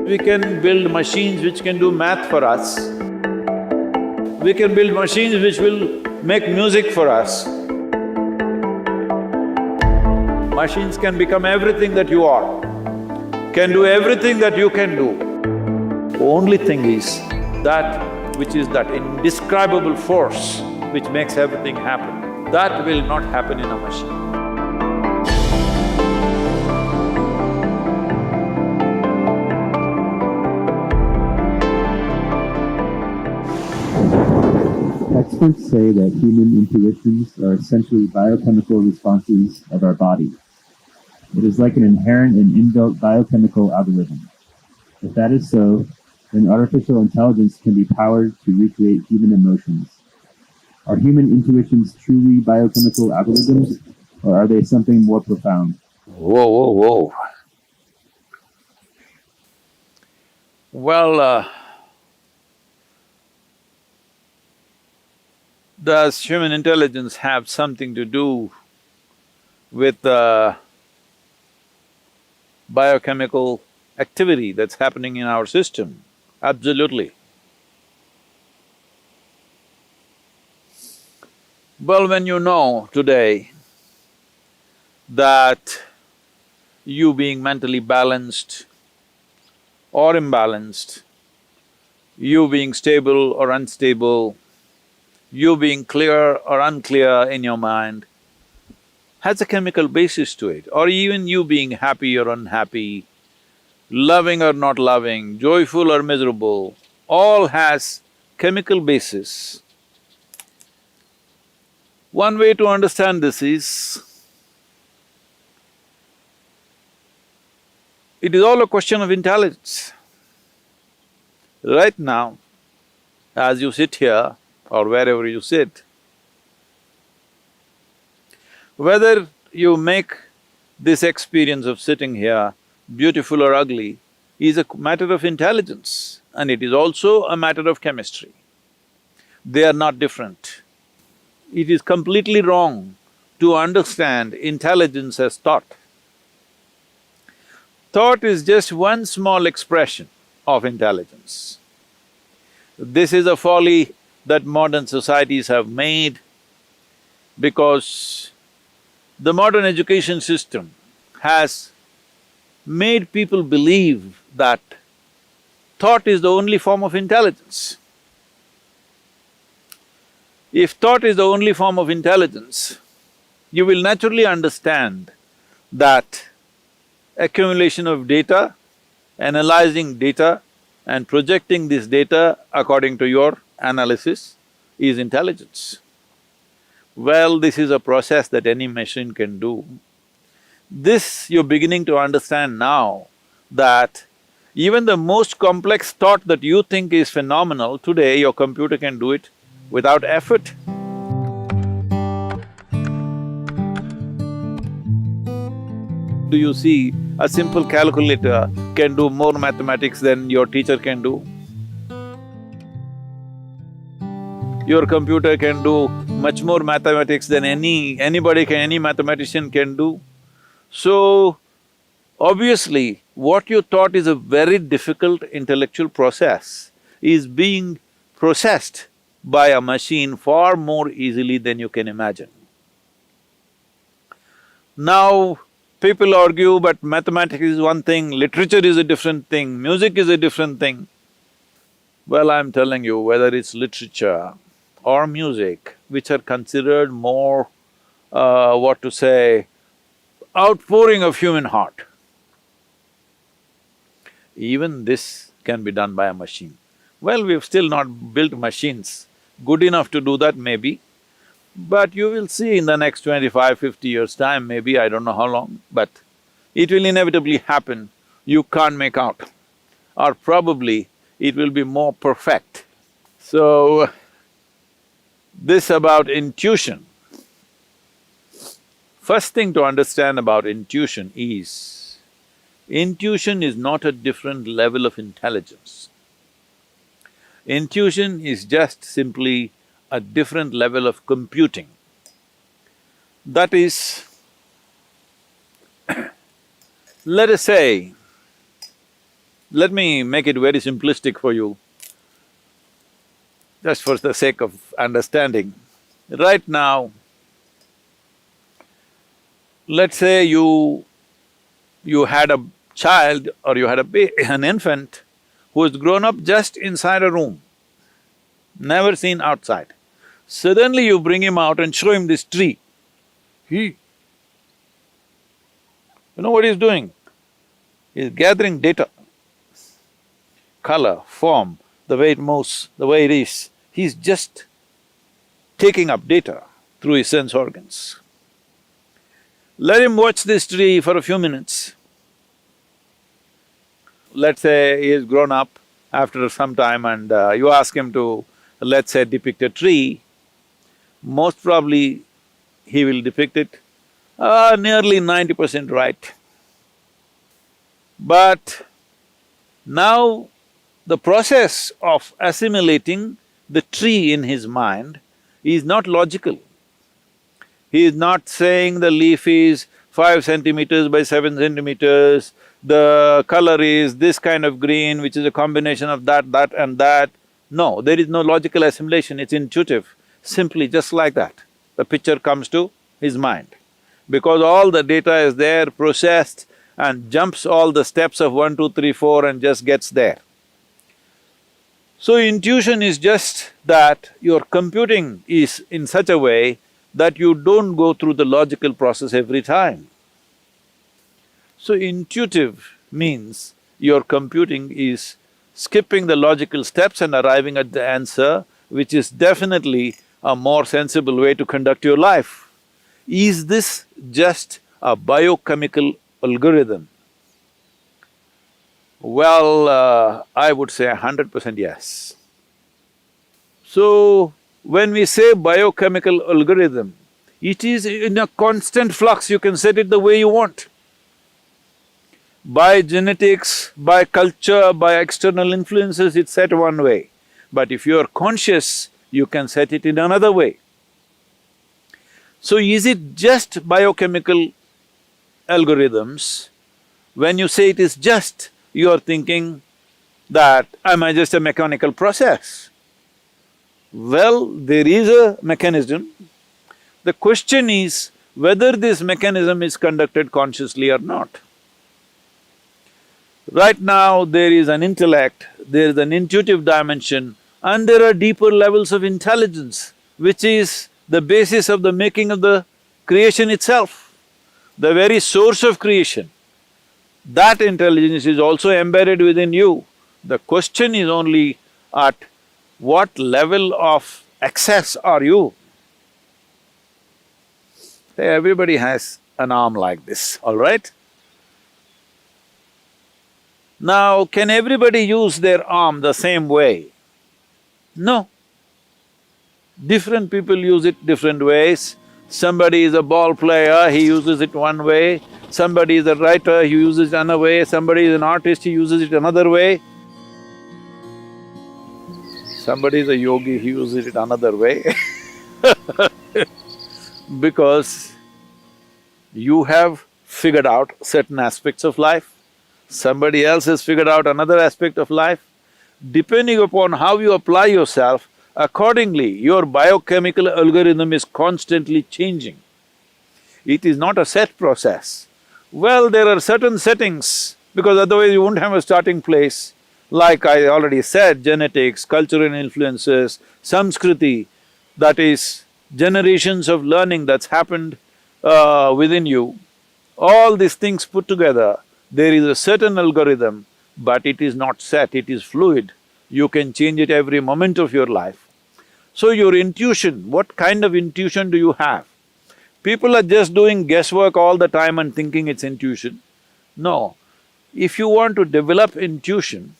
We can build machines which can do math for us. We can build machines which will make music for us. Machines can become everything that you are, can do everything that you can do. Only thing is that which is that indescribable force which makes everything happen, that will not happen in a machine. Experts say that human intuitions are essentially biochemical responses of our body. It is like an inherent and inbuilt biochemical algorithm. If that is so, then artificial intelligence can be powered to recreate human emotions. Are human intuitions truly biochemical algorithms, or are they something more profound? Whoa. Well, does human intelligence have something to do with the biochemical activity that's happening in our system? Absolutely. Well, when you know today that you being mentally balanced or imbalanced, you being stable or unstable, you being clear or unclear in your mind, has a chemical basis to it, or even you being happy or unhappy, loving or not loving, joyful or miserable, all has chemical basis. One way to understand this is, it is all a question of intelligence. Right now, as you sit here or wherever you sit, whether you make this experience of sitting here beautiful or ugly is a matter of intelligence, and it is also a matter of chemistry. They are not different. It is completely wrong to understand intelligence as thought. Thought is just one small expression of intelligence. This is a folly that modern societies have made because the modern education system has made people believe that thought is the only form of intelligence. If thought is the only form of intelligence, you will naturally understand that accumulation of data, analyzing data and projecting this data according to your analysis is intelligence. Well, this is a process that any machine can do. This you're beginning to understand now, that even the most complex thought that you think is phenomenal, today your computer can do it without effort. Do you see a simple calculator can do more mathematics than your teacher can do? Your computer can do much more mathematics than any mathematician can do. So, obviously, what you thought is a very difficult intellectual process is being processed by a machine far more easily than you can imagine. Now, people argue, but mathematics is one thing, literature is a different thing, music is a different thing. Well, I'm telling you, whether it's literature or music, which are considered more, outpouring of human heart, even this can be done by a machine. Well, we've still not built machines good enough to do that maybe, but you will see in the next 25, 50 years' time, maybe, I don't know how long, but it will inevitably happen, you can't make out. Or probably it will be more perfect. So, this about intuition. First thing to understand about intuition is not a different level of intelligence. Intuition is just simply a different level of computing. That is, let us say, let me make it very simplistic for you, just for the sake of understanding. Right now, let's say you had a child or you had an infant who has grown up just inside a room, never seen outside. Suddenly you bring him out and show him this tree. You know what he's doing? He's gathering data, color, form, the way it moves, the way it is. He's just taking up data through his sense organs. Let him watch this tree for a few minutes. Let's say he has grown up after some time and you ask him to, let's say, depict a tree, most probably he will depict it nearly 90% right. But now the process of assimilating the tree in his mind is not logical. He is not saying the leaf is 5 centimeters by 7 centimeters, the color is this kind of green, which is a combination of that, that and that. No, there is no logical assimilation, it's intuitive, simply just like that. The picture comes to his mind. Because all the data is there, processed, and jumps all the steps of 1, 2, 3, 4 and just gets there. So intuition is just that your computing is in such a way that you don't go through the logical process every time. So intuitive means your computing is skipping the logical steps and arriving at the answer, which is definitely a more sensible way to conduct your life. Is this just a biochemical algorithm? Well, I would say 100% yes. So, when we say biochemical algorithm, it is in a constant flux, you can set it the way you want. By genetics, by culture, by external influences, it's set one way. But if you are conscious, you can set it in another way. So is it just biochemical algorithms? When you say it is just, you are thinking that, am I just a mechanical process? Well, there is a mechanism. The question is whether this mechanism is conducted consciously or not. Right now, there is an intellect, there is an intuitive dimension, and there are deeper levels of intelligence, which is the basis of the making of the creation itself, the very source of creation. That intelligence is also embedded within you. The question is only at what level of access are you? Hey, everybody has an arm like this, all right? Now, can everybody use their arm the same way? No. Different people use it different ways. Somebody is a ball player, he uses it one way. Somebody is a writer, he uses it another way. Somebody is an artist, he uses it another way. Somebody is a yogi, he uses it another way because you have figured out certain aspects of life, somebody else has figured out another aspect of life. Depending upon how you apply yourself, accordingly, your biochemical algorithm is constantly changing. It is not a set process. Well, there are certain settings, because otherwise you won't have a starting place. Like I already said, genetics, cultural influences, Samskriti, that is generations of learning that's happened within you. All these things put together, there is a certain algorithm, but it is not set, it is fluid. You can change it every moment of your life. So your intuition, what kind of intuition do you have? People are just doing guesswork all the time and thinking it's intuition. No, if you want to develop intuition,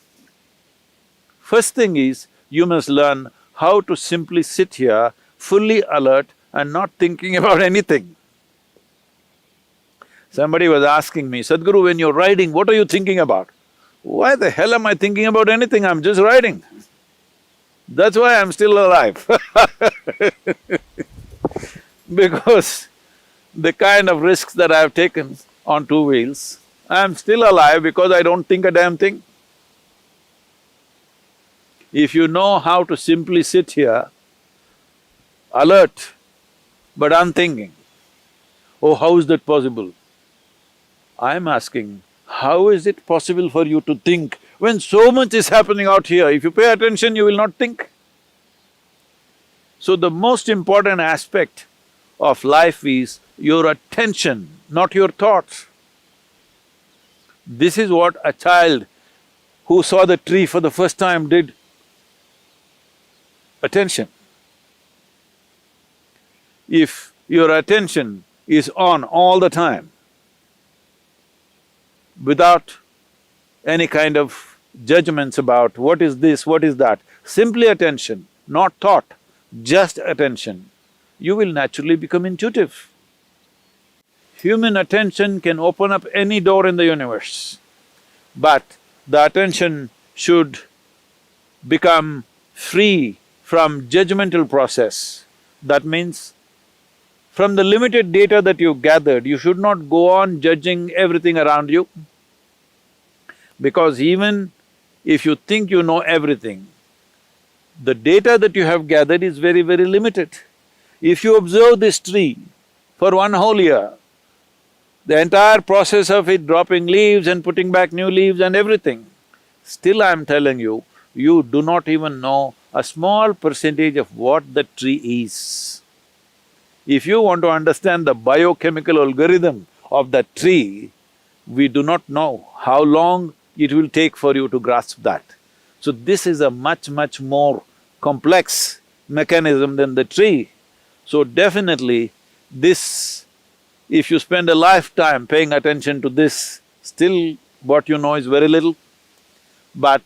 first thing is, you must learn how to simply sit here, fully alert and not thinking about anything. Somebody was asking me, Sadhguru, when you're riding, what are you thinking about? Why the hell am I thinking about anything? I'm just riding. That's why I'm still alive because the kind of risks that I've taken on two wheels. I'm still alive because I don't think a damn thing. If you know how to simply sit here, alert but unthinking, oh, how is that possible? I'm asking, how is it possible for you to think when so much is happening out here? If you pay attention, you will not think. So the most important aspect of life is your attention, not your thoughts. This is what a child who saw the tree for the first time did. Attention. If your attention is on all the time, without any kind of judgments about what is this, what is that, simply attention, not thought, just attention, you will naturally become intuitive. Human attention can open up any door in the universe, but the attention should become free from judgmental process. That means, from the limited data that you've gathered, you should not go on judging everything around you. Because even if you think you know everything, the data that you have gathered is very, very limited. If you observe this tree for one whole year, the entire process of it dropping leaves and putting back new leaves and everything, still I'm telling you, you do not even know a small percentage of what the tree is. If you want to understand the biochemical algorithm of that tree, we do not know how long it will take for you to grasp that. So this is a much, much more complex mechanism than the tree. So definitely this, if you spend a lifetime paying attention to this, still what you know is very little. But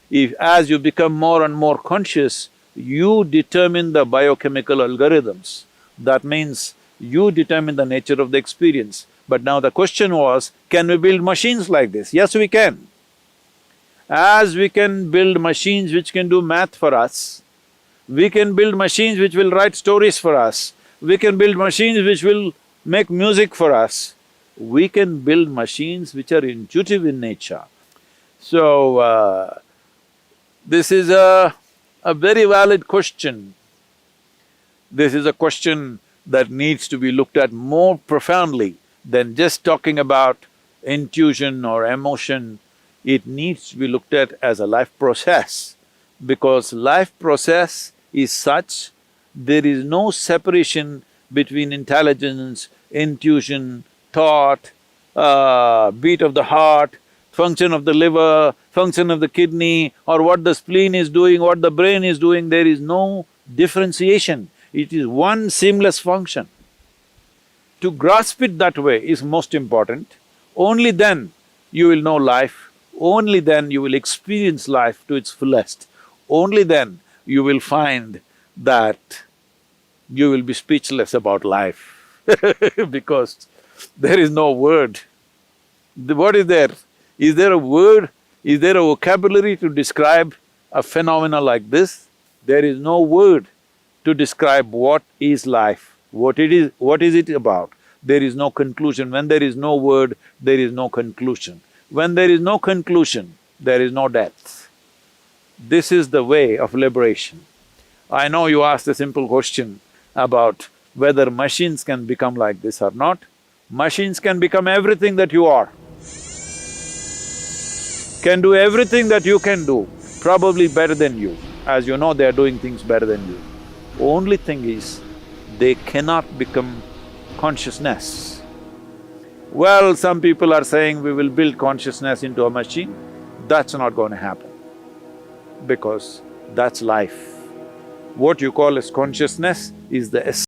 if as you become more and more conscious, you determine the biochemical algorithms. That means you determine the nature of the experience. But now the question was, can we build machines like this? Yes, we can. As we can build machines which can do math for us, we can build machines which will write stories for us, we can build machines which will make music for us, we can build machines which are intuitive in nature. So, this is a very valid question. This is a question that needs to be looked at more profoundly than just talking about intuition or emotion. It needs to be looked at as a life process, because life process is such, there is no separation between intelligence, intuition, thought, beat of the heart, function of the liver, function of the kidney, or what the spleen is doing, what the brain is doing, there is no differentiation. It is one seamless function. To grasp it that way is most important. Only then you will know life, only then you will experience life to its fullest. Only then you will find that you will be speechless about life because there is no word. What is there? Is there a word? Is there a vocabulary to describe a phenomena like this? There is no word to describe what is life, what is it about. There is no conclusion. When there is no word, there is no conclusion. When there is no conclusion, there is no death. This is the way of liberation. I know you asked a simple question about whether machines can become like this or not. Machines can become everything that you are, can do everything that you can do, probably better than you. As you know, they are doing things better than you. Only thing is, they cannot become consciousness. Well, some people are saying we will build consciousness into a machine. That's not going to happen, because that's life. What you call as consciousness is the essence